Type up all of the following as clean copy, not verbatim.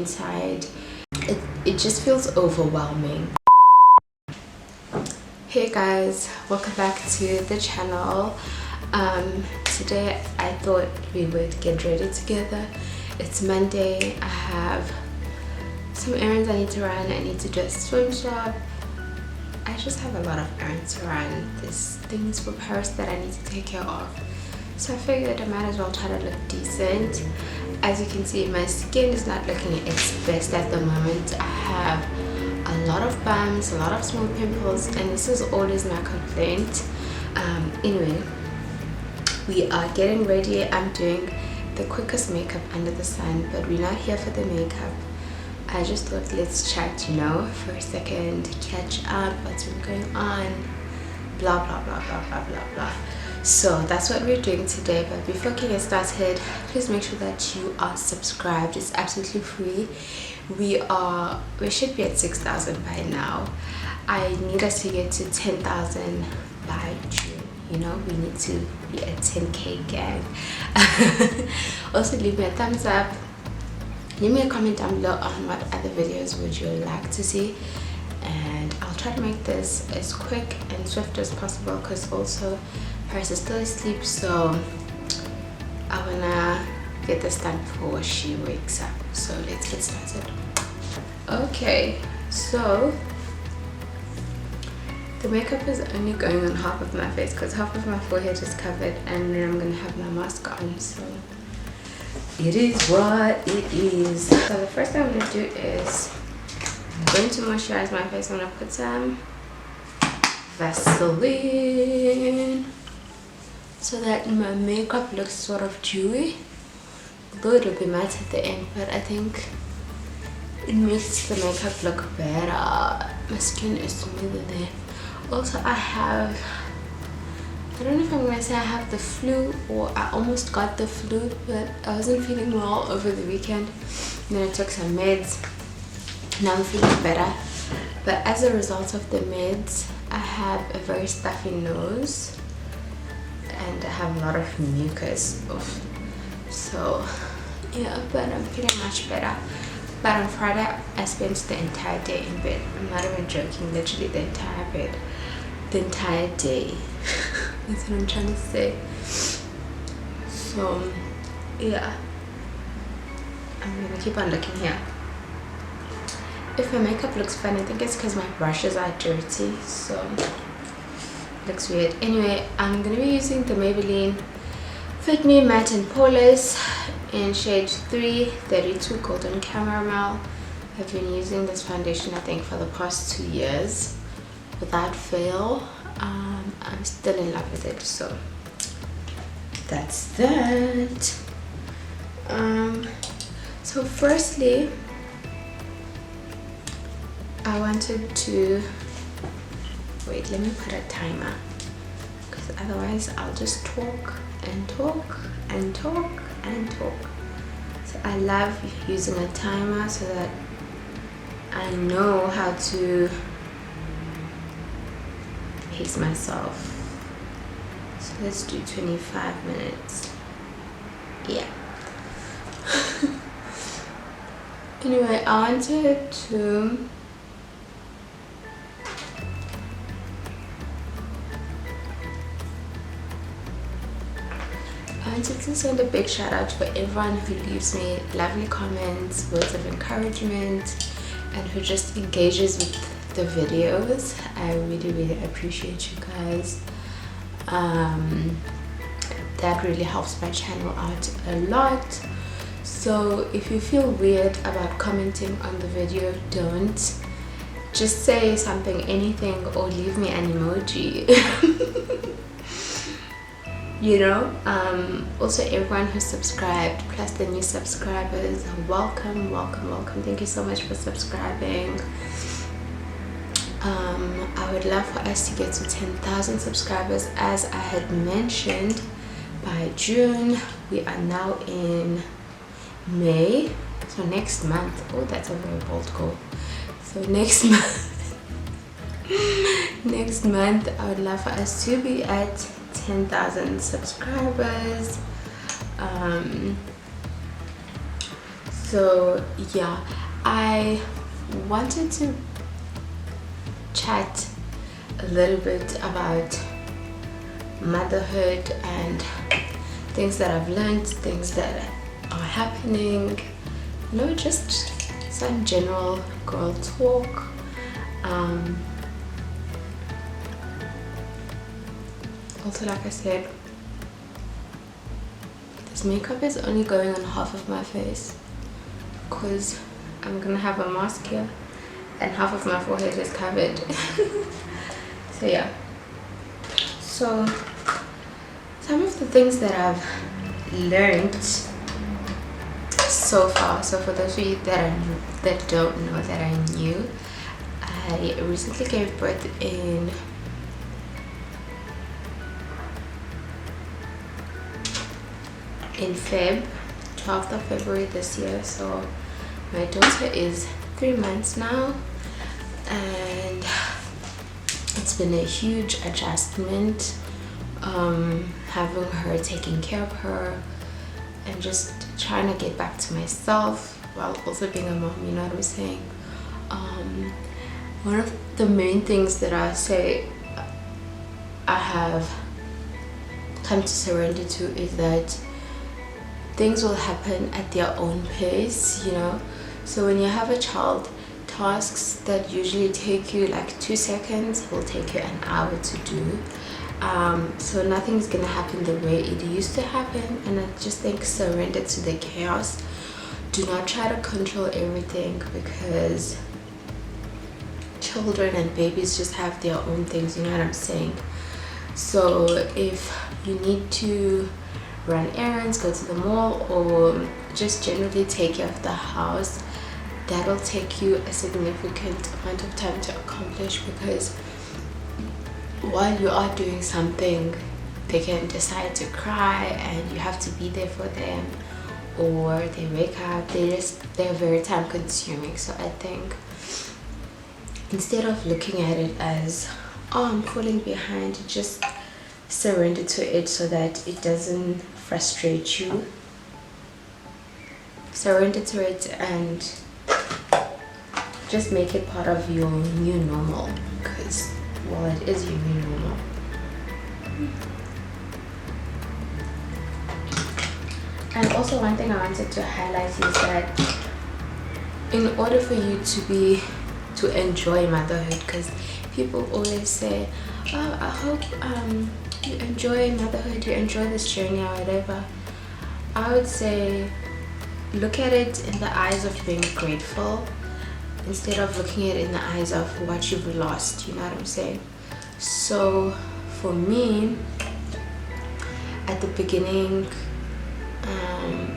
inside. It just feels overwhelming. Hey guys, welcome back to the channel. Today I thought we would get ready together. It's Monday. I have some errands I need to run. I need to do a swim shop. I just have a lot of errands to run. There's things for Paris that I need to take care of. So I figured I might as well try to look decent. As you can see, my skin is not looking its best at the moment. I have a lot of bumps, a lot of small pimples, and this is always my complaint. Anyway, we are getting ready. I'm doing the quickest makeup under the sun, but we're not here for the makeup. I just thought let's chat, you know, for a second, catch up, what's been going on, blah blah blah blah blah blah blah. So that's what we're doing today. But before getting started, please make sure that you are subscribed. It's absolutely free. We should be at 6,000 by now. I need us to get to 10,000 by June. You know, we need to be a 10k gang. Also leave me a thumbs up. Leave me a comment down below on what other videos would you like to see, and I'll try to make this as quick and swift as possible because also Paris is still asleep, so I wanna get this done before she wakes up. So let's get started. Okay, so the makeup is only going on half of my face because half of my forehead is covered, and then I'm gonna have my mask on, so it is what it is. So the first thing I'm gonna do is I'm going to moisturize my face. I'm gonna put some Vaseline so that my makeup looks sort of dewy, although it'll be matte at the end, but I think it makes the makeup look better. My skin is smoother there. Also, I don't know if I'm gonna say I have the flu or I almost got the flu, but I wasn't feeling well over the weekend. And then I took some meds. Now I'm feeling better. But as a result of the meds, I have a very stuffy nose and I have a lot of mucus. So yeah, but I'm feeling much better. But on Friday, I spent the entire day in bed. I'm not even joking, literally the entire day. That's what I'm trying to say. So yeah, I'm gonna keep on looking here. If my makeup looks funny, I think it's because my brushes are dirty, so it looks weird. Anyway, I'm gonna be using the Maybelline Fit Me Matte and Poreless in shade 332 Golden Caramel. I've been using this foundation I think for the past 2 years without fail. I'm still in love with it, so that's that. So firstly, I wanted to wait, let me put a timer because otherwise I'll just talk and talk and talk and talk. So I love using a timer so that I know how to pace myself. So let's do 25 minutes. Yeah. Anyway, I wanted to send a big shout out for everyone who leaves me lovely comments, words of encouragement, and who just engages with the videos. I really appreciate you guys. That really helps my channel out a lot. So if you feel weird about commenting on the video, don't. Just say something, anything, or leave me an emoji. You know, also everyone who subscribed plus the new subscribers, welcome. Thank you so much for subscribing. I would love for us to get to 10,000 subscribers as I had mentioned by June. We are now in May, so next month. Oh, that's a very bold goal. So next month I would love for us to be at 10,000 subscribers. So yeah, I wanted to chat a little bit about motherhood and things that I've learned, things that are happening, you know, just some general girl talk. Also, like I said, this makeup is only going on half of my face because I'm gonna have a mask here and half of my forehead is covered. So yeah, so some of the things that I've learned so far. So for those of you that don't know that I knew, I recently gave birth in Feb, 12th of February this year. So my daughter is 3 months now, and it's been a huge adjustment, having her, taking care of her, and just trying to get back to myself while also being a mom, you know what I'm saying? One of the main things that I say I have come to surrender to is that things will happen at their own pace, you know. So when you have a child, tasks that usually take you like 2 seconds will take you an hour to do. So nothing's gonna happen the way it used to happen, and I just think surrender to the chaos. Do not try to control everything, because children and babies just have their own things, you know what I'm saying? So if you need to run errands, go to the mall, or just generally take care of the house, that'll take you a significant amount of time to accomplish, because while you are doing something, they can decide to cry and you have to be there for them, or they wake up, they're very time consuming. So I think instead of looking at it as, oh, I'm falling behind, just surrender to it so that it doesn't frustrate you. Surrender to it and just make it part of your new normal, because, well, it is your new normal. And also, one thing I wanted to highlight is that in order for you to enjoy motherhood, because people always say, oh, I hope you enjoy motherhood, you enjoy this journey or whatever. I would say look at it in the eyes of being grateful, instead of looking at it in the eyes of what you've lost, you know what I'm saying? So for me, at the beginning,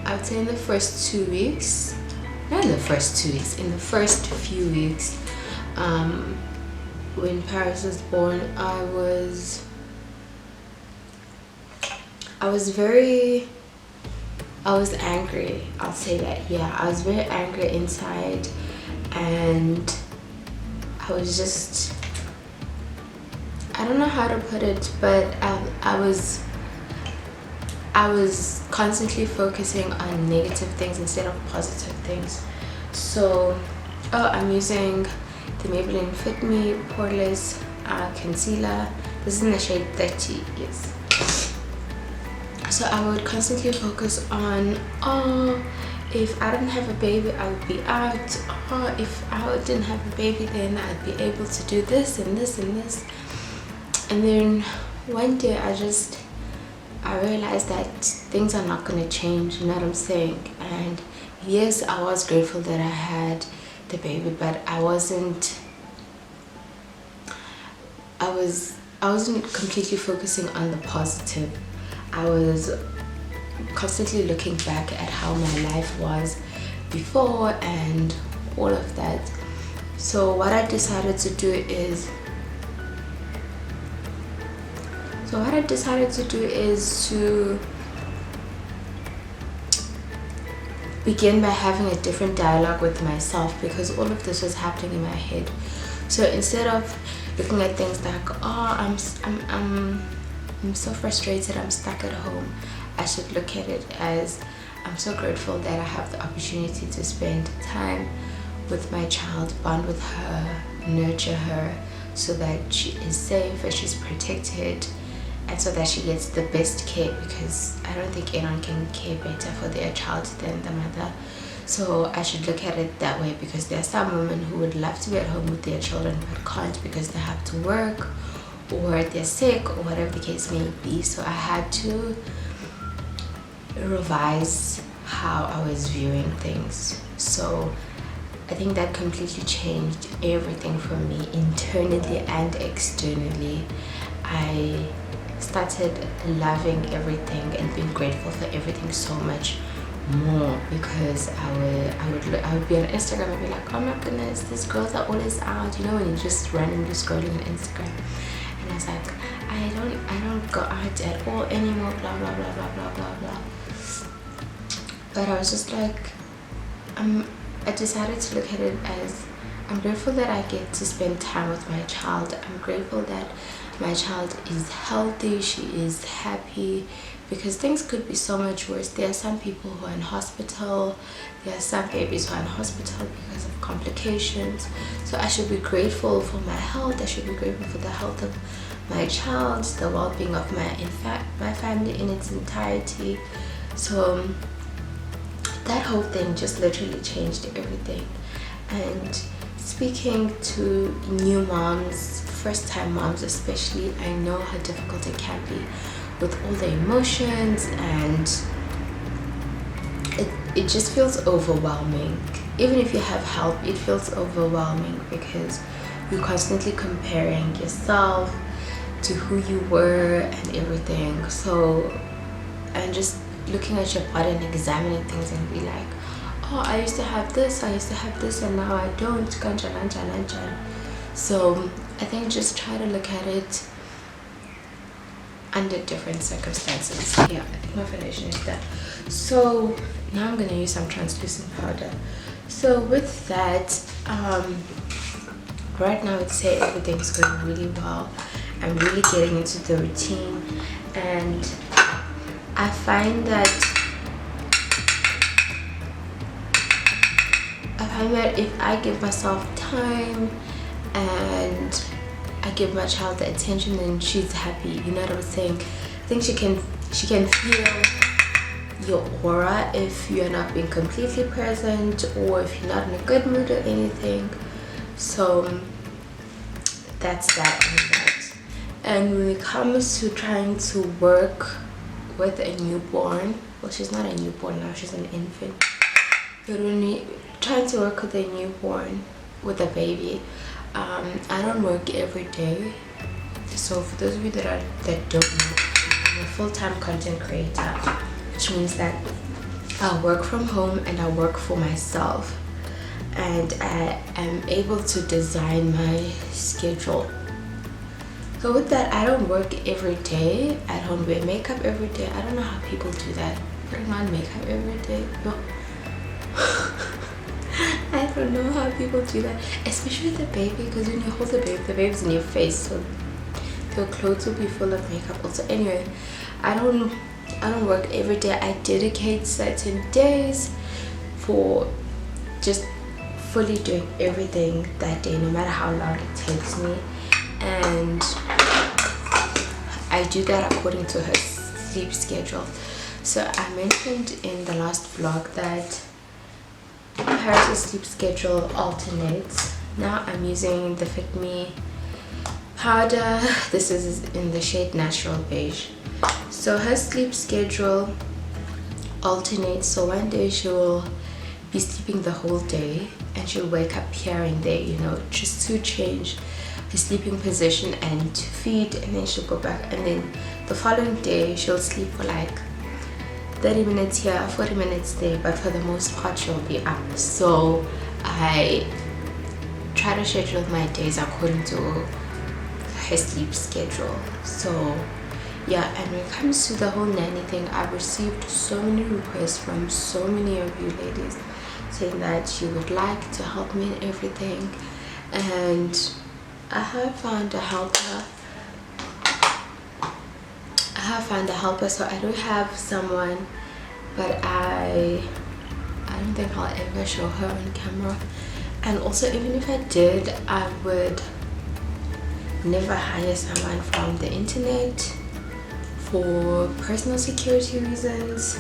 I would say in the first 2 weeks, not in the first 2 weeks, in the first few weeks, when Paris was born, I was angry, I'll say that. Yeah, I was very angry inside, and I was just, I don't know how to put it, but I was constantly focusing on negative things instead of positive things. So, I'm using the Maybelline Fit Me Poreless concealer. This is in the shade 30, yes. So I would constantly focus on, oh, if I didn't have a baby, I would be out. Oh, if I didn't have a baby, then I'd be able to do this and this and this. And then one day I realized that things are not going to change, you know what I'm saying? And yes, I was grateful that I had the baby, but I wasn't completely focusing on the positive. I was constantly looking back at how my life was before and all of that. So what I decided to do is to begin by having a different dialogue with myself, because all of this was happening in my head. So instead of looking at things like, oh, I'm so frustrated, I'm stuck at home, I should look at it as I'm so grateful that I have the opportunity to spend time with my child, bond with her, nurture her, so that she is safe and she's protected, and so that she gets the best care, because I don't think anyone can care better for their child than the mother. So I should look at it that way, because there are some women who would love to be at home with their children but can't because they have to work or they're sick or whatever the case may be. So I had to revise how I was viewing things. So I think that completely changed everything for me, internally and externally. I started loving everything and being grateful for everything so much more, because I would be on Instagram and be like, oh my goodness, these girls are always out, you know, when you're just randomly scrolling on Instagram. And I was like, I don't go out at all anymore, blah blah blah blah blah blah blah. But I was just like, I decided to look at it as, I'm grateful that I get to spend time with my child. I'm grateful that my child is healthy, she is happy, because things could be so much worse. There are some people who are in hospital, there are some babies who are in hospital because of complications. So I should be grateful for my health. I should be grateful for the health of my child, the well-being of my family in its entirety. So that whole thing just literally changed everything. And speaking to new moms, first-time moms especially, I know how difficult it can be with all the emotions, and it just feels overwhelming. Even if you have help, it feels overwhelming, because you're constantly comparing yourself to who you were and everything. So, and just looking at your body and examining things and be like, oh, I used to have this, and now I don't. So I think just try to look at it under different circumstances. Yeah, I think my foundation is done. So now I'm gonna use some translucent powder. So with that, right now I'd say everything's going really well. I'm really getting into the routine, and I find that if I give myself time and I give my child the attention, then she's happy. You know what I'm saying? I think she can feel your aura if you're not being completely present, or if you're not in a good mood or anything. So that's that on that. And when it comes to trying to work with a newborn, well, she's not a newborn now, she's an infant, but when we trying to work with a newborn, with a baby, I don't work every day. So for those of you that don't know, I'm a full-time content creator, which means that I work from home and I work for myself, and I am able to design my schedule. So with that, I don't work every day. I don't wear makeup every day. I don't know how people do that. Putting on makeup every day. No. I don't know how people do that, especially with the baby, because when you hold the baby's in your face, so their clothes will be full of makeup also. Anyway, I don't work every day. I dedicate certain days for just fully doing everything that day, no matter how long it takes me, and I do that according to her sleep schedule. So I mentioned in the last vlog that her sleep schedule alternates. Now I'm using the Fit Me powder. This is in the shade Natural Beige. So her sleep schedule alternates. So one day she will be sleeping the whole day, and she'll wake up here and there, you know, just to change her sleeping position and to feed, and then she'll go back, and then the following day she'll sleep for like 30 minutes here, 40 minutes there, but for the most part she'll be up. So I try to schedule my days according to her sleep schedule. So yeah, and when it comes to the whole nanny thing, I've received so many requests from so many of you ladies saying that you would like to help me in everything, and I have found a helper. So I do have someone but I don't think I'll ever show her on camera. And also, even if I did, I would never hire someone from the internet for personal security reasons.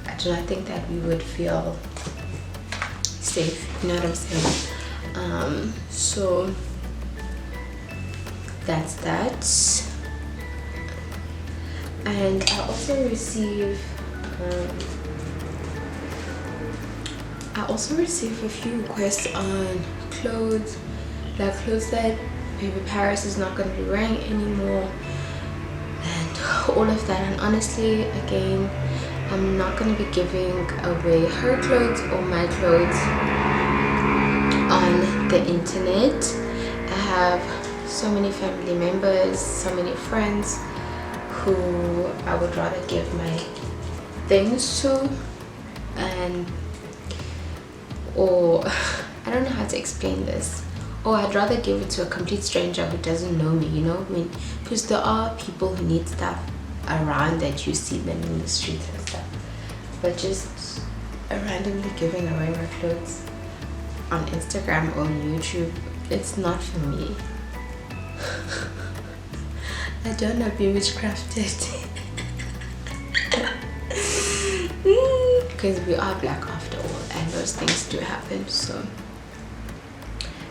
I do not think that we would feel safe, you know what I'm saying? So that's that. And I also receive a few requests on clothes, like clothes that baby Paris is not going to be wearing anymore, and all of that. And honestly, again, I'm not going to be giving away her clothes or my clothes on the internet. I have so many family members, so many friends who I would rather give my things to, or I don't know how to explain this, or I'd rather give it to a complete stranger who doesn't know me, you know. I mean, because there are people who need stuff around that you see them in the streets and stuff, but just randomly giving away my clothes on Instagram or YouTube, it's not for me. I don't know, be witchcrafted. Because we are black after all, and those things do happen. So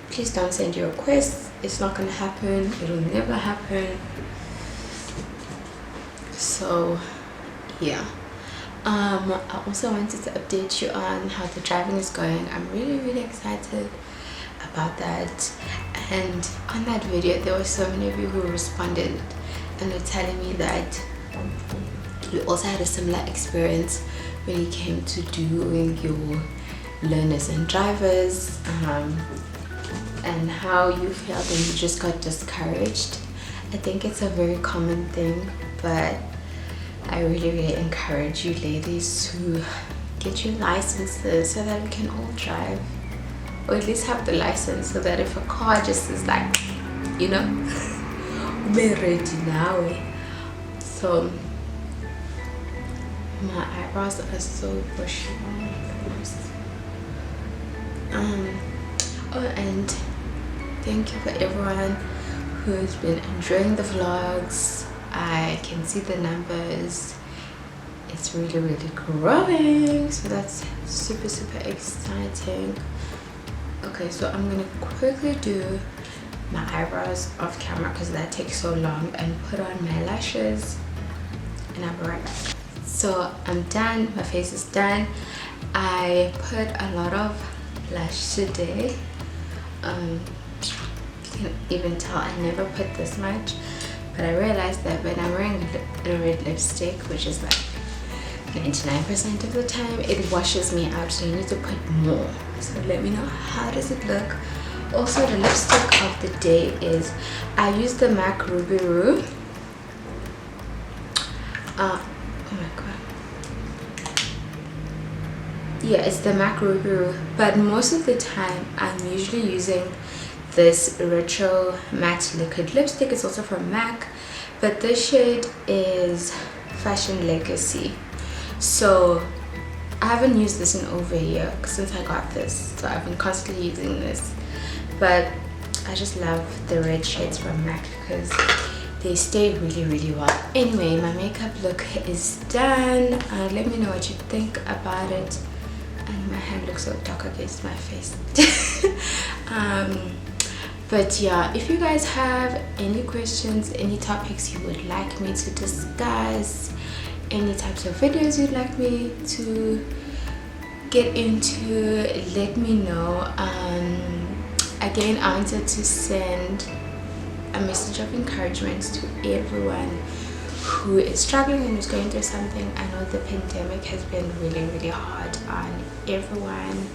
please don't send your requests. It's not gonna happen. It'll never happen. So yeah. I also wanted to update you on how the driving is going. I'm really excited about that. And on that video, there were so many of you who responded and were telling me that you also had a similar experience when it came to doing your learners and drivers, and how you felt and you just got discouraged. I think it's a very common thing, but I really encourage you ladies to get your licenses so that we can all drive, or at least have the license, so that if a car just is like, you know, we're ready now. So my eyebrows are so bushy. Oh, and thank you for everyone who's been enjoying the vlogs. I can see the numbers. It's really growing, so that's super exciting. Okay, so I'm gonna quickly do my eyebrows off camera because that takes so long, and put on my lashes, and I'll be right back. So I'm done, my face is done. I put a lot of blush today. You can even tell I never put this much, but I realized that when I'm wearing a red lipstick, which is like 99% of the time, it washes me out, so you need to put more. So let me know, how does it look? Also, the lipstick of the day is, I use the MAC Ruby Roo. Oh my god, yeah, it's the MAC Ruby Roo, but most of the time I'm usually using this retro matte liquid lipstick. It's also from MAC, but this shade is Fashion Legacy. So I haven't used this in over a year since I got this, so I've been constantly using this, but I just love the red shades from MAC because they stay really well. Anyway, my makeup look is done. Let me know what you think about it. And my hand looks so dark against my face. But yeah, if you guys have any questions, any topics you would like me to discuss, any types of videos you'd like me to get into, let me know. Again, I wanted to send a message of encouragement to everyone who is struggling and is going through something. I know the pandemic has been really hard on everyone.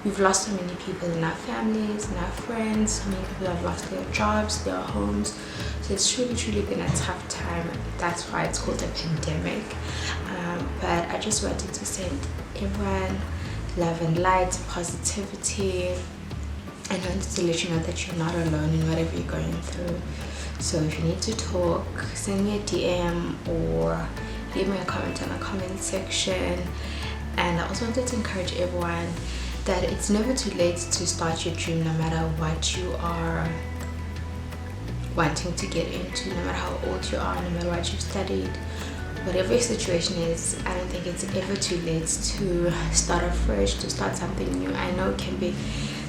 We've lost so many people in our families, in our friends. So many people have lost their jobs, their homes. So it's truly been a tough time. That's why it's called a pandemic. But I just wanted to send everyone love and light, positivity, and I wanted to let you know that you're not alone in whatever you're going through. So if you need to talk, send me a DM or leave me a comment in the comment section. And I also wanted to encourage everyone that it's never too late to start your dream, no matter what you are wanting to get into, no matter how old you are, no matter what you've studied, whatever your situation is. I don't think it's ever too late to start afresh, to start something new. I know it can be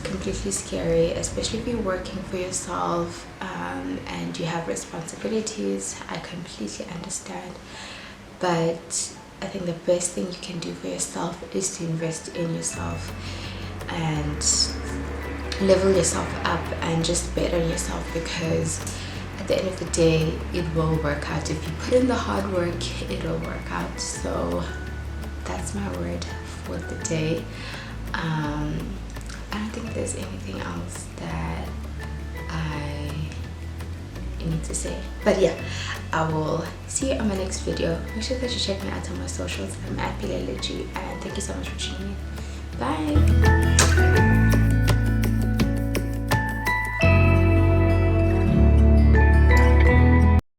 completely scary, especially if you're working for yourself and you have responsibilities. I completely understand, but I think the best thing you can do for yourself is to invest in yourself and level yourself up and just better yourself, because at the end of the day it will work out. If you put in the hard work, it'll work out. So that's my word for the day. I don't think there's anything else that I need to say, but yeah, I will see you on my next video. Make sure that you check me out on my socials. I'm at philelag, and thank you so much for tuning in. Bye.